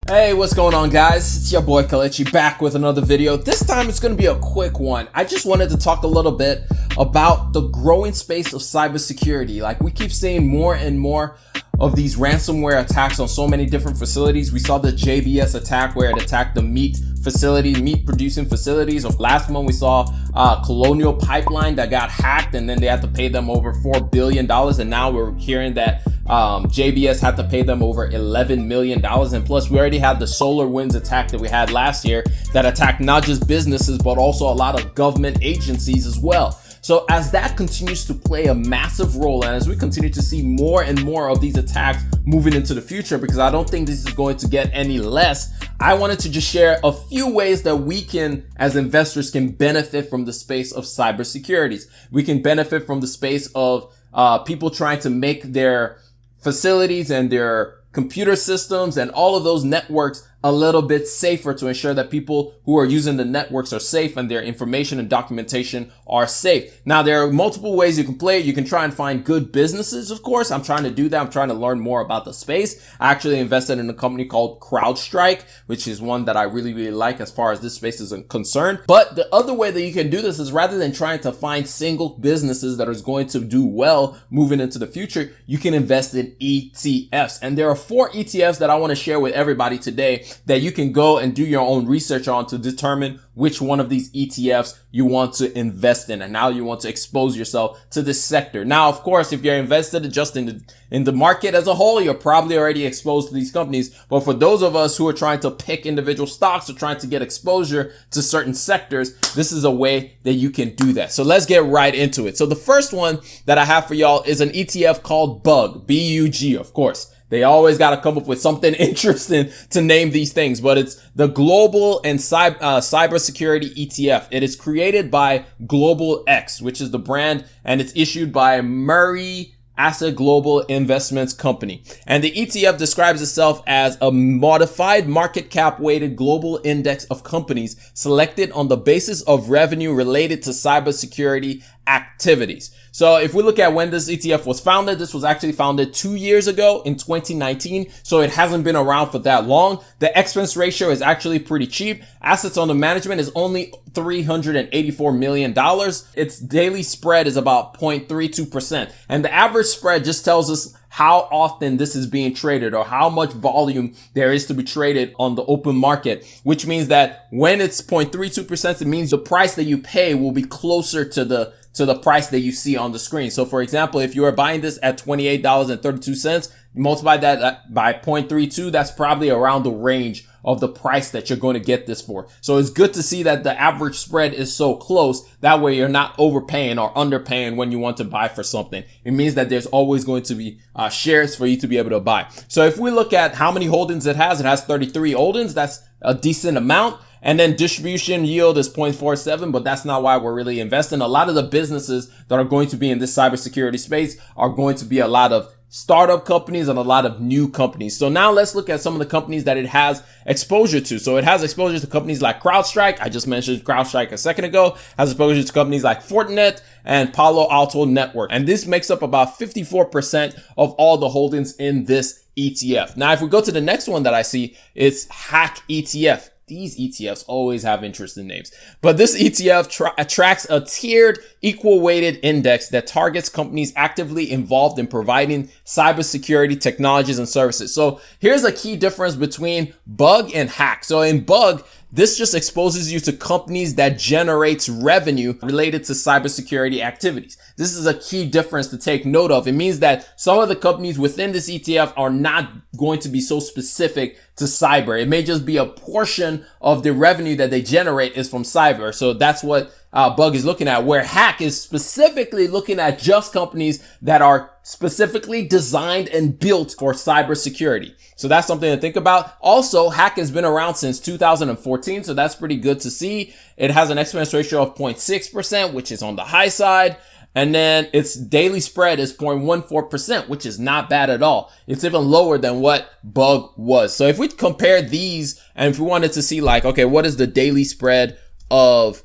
Hey, what's going on, guys? It's your boy Kalechi back with another video. This time it's going to be a quick one. I just wanted to talk a little bit about the growing space of cybersecurity. Like, we keep seeing more and more of these ransomware attacks on so many different facilities. We saw the JBS attack where it attacked the meat producing facilities. Of last month, we saw Colonial Pipeline that got hacked, and then they had to pay them over $4 billion. And now we're hearing that JBS had to pay them over $11 million. And plus, we already had the SolarWinds attack that we had last year that attacked not just businesses, but also a lot of government agencies as well. So as that continues to play a massive role, and as we continue to see more and more of these attacks moving into the future, because I don't think this is going to get any less, I wanted to just share a few ways that we can, as investors, can benefit from the space of cybersecurity. We can benefit from the space of people trying to make their facilities and their computer systems and all of those networks a little bit safer, to ensure that people who are using the networks are safe and their information and documentation are safe. Now, there are multiple ways you can play it. You can try and find good businesses, of course. I'm trying to do that. I'm trying to learn more about the space. I actually invested in a company called CrowdStrike, which is one that I really like as far as this space is concerned. But the other way that you can do this is, rather than trying to find single businesses that is going to do well moving into the future, you can invest in ETFs. And there are 4 ETFs that I want to share with everybody today that you can go and do your own research on to determine which one of these ETFs you want to invest in and how you want to expose yourself to this sector. Now, of course, if you're invested just in the market as a whole, you're probably already exposed to these companies. But for those of us who are trying to pick individual stocks or trying to get exposure to certain sectors, this is a way that you can do that. So let's get right into it. So the first one that I have for y'all is an ETF called BUG, B-U-G, of course. They always got to come up with something interesting to name these things, but it's the Global and Cybersecurity ETF. It is created by Global X, which is the brand, and it's issued by Murray Asset Global Investments Company. And the ETF describes itself as a modified market cap weighted global index of companies selected on the basis of revenue related to cybersecurity activities. So if we look at when this ETF was founded, this was actually founded 2 years ago in 2019. So it hasn't been around for that long. The expense ratio is actually pretty cheap. Assets under management is only $384 million. Its daily spread is about 0.32%. And the average spread just tells us how often this is being traded, or how much volume there is to be traded on the open market, which means that when it's 0.32%, it means the price that you pay will be closer to the price that you see on the screen. So for example, if you are buying this at $28.32, multiply that by 0.32, that's probably around the range of the price that you're going to get this for. So it's good to see that the average spread is so close. That way you're not overpaying or underpaying when you want to buy for something. It means that there's always going to be shares for you to be able to buy. So if we look at how many holdings it has 33 holdings. That's a decent amount. And then distribution yield is 0.47, but that's not why we're really investing. A lot of the businesses that are going to be in this cybersecurity space are going to be a lot of startup companies and a lot of new companies. So now let's look at some of the companies that it has exposure to. So it has exposure to companies like CrowdStrike. I just mentioned CrowdStrike a second ago. Has exposure to companies like Fortinet and Palo Alto Network. And this makes up about 54% of all the holdings in this ETF. Now, if we go to the next one that I see, it's IHAK ETF. These ETFs always have interesting names. But this ETF tracks a tiered, equal-weighted index that targets companies actively involved in providing cybersecurity technologies and services. So here's a key difference between BUG and IHAK. So in BUG, this just exposes you to companies that generates revenue related to cybersecurity activities. This is a key difference to take note of. It means that some of the companies within this ETF are not going to be so specific to cyber. It may just be a portion of the revenue that they generate is from cyber. So that's what BUG is looking at, where IHAK is specifically looking at just companies that are specifically designed and built for cybersecurity. So that's something to think about. Also, IHAK has been around since 2014, so that's pretty good to see. It has an expense ratio of 0.6%, which is on the high side. And then its daily spread is 0.14%, which is not bad at all. It's even lower than what BUG was. So if we compare these, and if we wanted to see like, okay, what is the daily spread of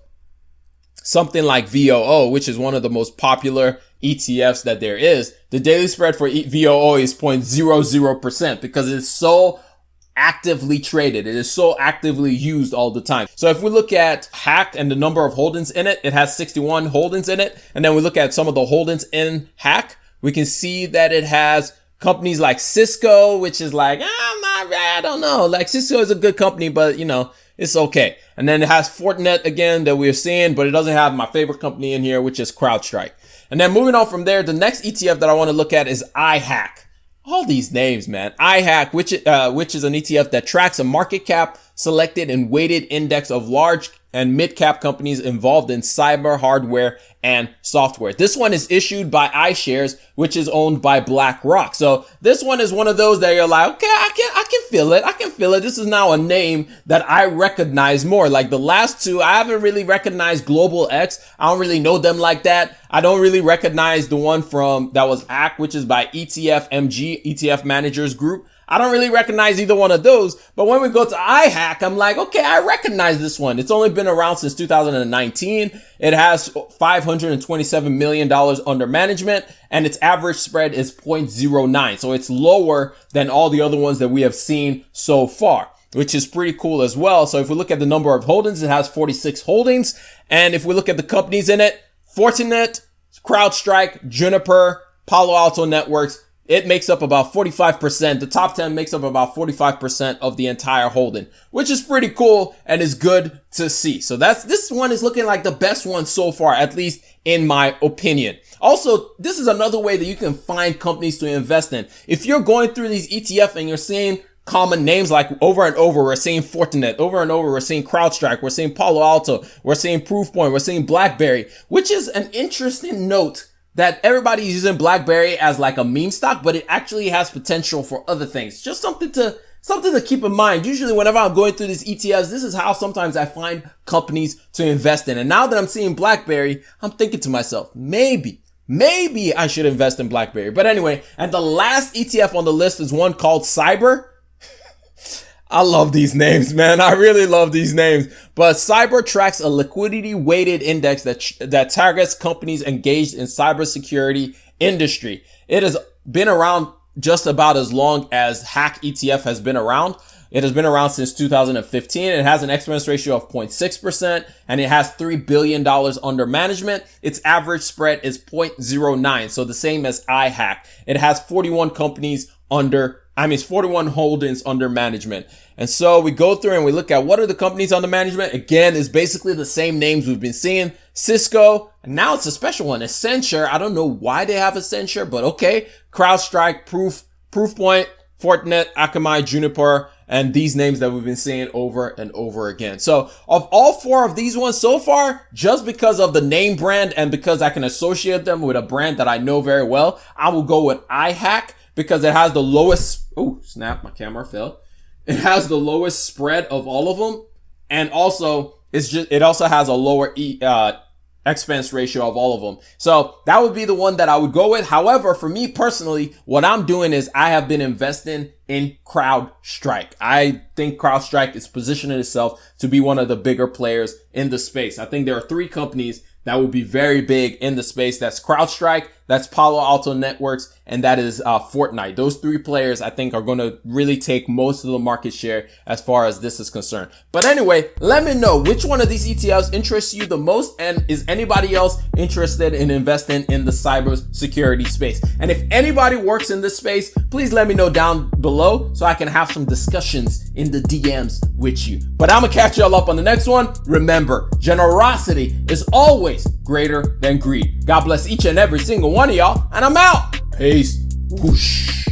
something like VOO, which is one of the most popular ETFs that there is, the daily spread for VOO is 0.00% because it's so actively traded. It is so actively used all the time. So if we look at IHAK and the number of holdings in it, it has 61 holdings in it. And then we look at some of the holdings in IHAK, we can see that it has companies like Cisco, which is like, I don't know. Like Cisco is a good company, but you know, it's okay. And then it has Fortinet again that we're seeing, but it doesn't have my favorite company in here, which is CrowdStrike. And then moving on from there, the next ETF that I want to look at is IHAK. All these names, man. IHAK, which is an ETF that tracks a market cap selected and weighted index of large and mid-cap companies involved in cyber hardware and software. This one is issued by iShares, which is owned by BlackRock. So this one is one of those that you're like, okay, I can feel it. I can feel it. This is now a name that I recognize more. Like the last two, I haven't really recognized Global X. I don't really know them like that. I don't really recognize the one that was IHAK, which is by ETFMG, ETF Managers Group. I don't really recognize either one of those, but when we go to IHAK, I'm like, okay, I recognize this one. It's only been around since 2019. It has $527 million under management, and its average spread is 0.09. So it's lower than all the other ones that we have seen so far, which is pretty cool as well. So if we look at the number of holdings, it has 46 holdings. And if we look at the companies in it, Fortinet, CrowdStrike, Juniper, Palo Alto Networks, it makes up about 45%. The top 10 makes up about 45% of the entire holding, which is pretty cool and is good to see. So this one is looking like the best one so far, at least in my opinion. Also, this is another way that you can find companies to invest in. If you're going through these ETF and you're seeing common names like over and over, we're seeing Fortinet, over and over, we're seeing CrowdStrike, we're seeing Palo Alto, we're seeing Proofpoint, we're seeing BlackBerry, which is an interesting note that everybody's using BlackBerry as like a meme stock, but it actually has potential for other things. Just something to keep in mind. Usually whenever I'm going through these ETFs, this is how sometimes I find companies to invest in. And now that I'm seeing BlackBerry, I'm thinking to myself, maybe I should invest in BlackBerry. But anyway, and the last ETF on the list is one called CIBR. I love these names, man. I really love these names. But CIBR tracks a liquidity-weighted index that targets companies engaged in cybersecurity industry. It has been around just about as long as IHAK ETF has been around. It has been around since 2015. It has an expense ratio of 0.6%, and it has $3 billion under management. Its average spread is 0.09, so the same as IHAK. It has 41 holdings under management. And so we go through and we look at what are the companies under management. Again, it's basically the same names we've been seeing. Cisco, and now it's a special one, Accenture. I don't know why they have Accenture, but okay. CrowdStrike, Proofpoint, Fortinet, Akamai, Juniper, and these names that we've been seeing over and over again. So of all four of these ones so far, just because of the name brand and because I can associate them with a brand that I know very well, I will go with IHAK because it has the lowest, oh snap, my camera fell. It has the lowest spread of all of them. And also it also has a lower expense ratio of all of them. So that would be the one that I would go with. However, for me personally, what I'm doing is I have been investing in CrowdStrike. I think CrowdStrike is positioning itself to be one of the bigger players in the space. I think there are three companies that will be very big in the space. That's CrowdStrike, that's Palo Alto Networks, and that is Fortnite. Those three players I think are going to really take most of the market share as far as this is concerned. But anyway, let me know which one of these ETFs interests you the most, and is anybody else interested in investing in the cybersecurity space? And if anybody works in this space, please let me know down below so I can have some discussions in the DMs with you. But I'm gonna catch y'all up on the next one. Remember, generosity is always greater than greed. God bless each and every single one of y'all, and I'm out. Peace. Whoosh.